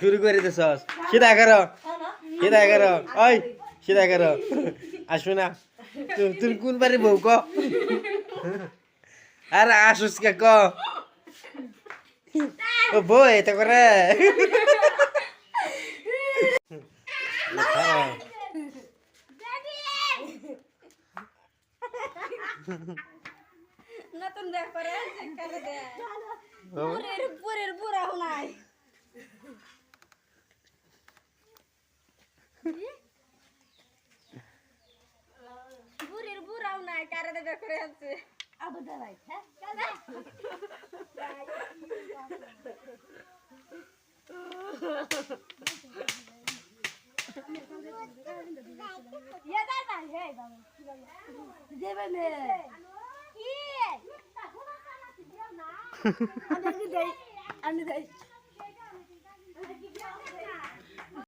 শুরু করে দিছস সিধা করো ওই সিধা করো আসবে না তুই কোন বাড়ি বউ ক আরে আসুস কে ক ও বউ এটা করে নতুন দেখ করে কালে দে পুরের বুড়া নাই বুড়ির বুড়াও নাই কারে দে করে আছে আবু দালাই হ্যাঁ কালে ইয়া দাই না হে বাবা দেবে নে কি আমি দেই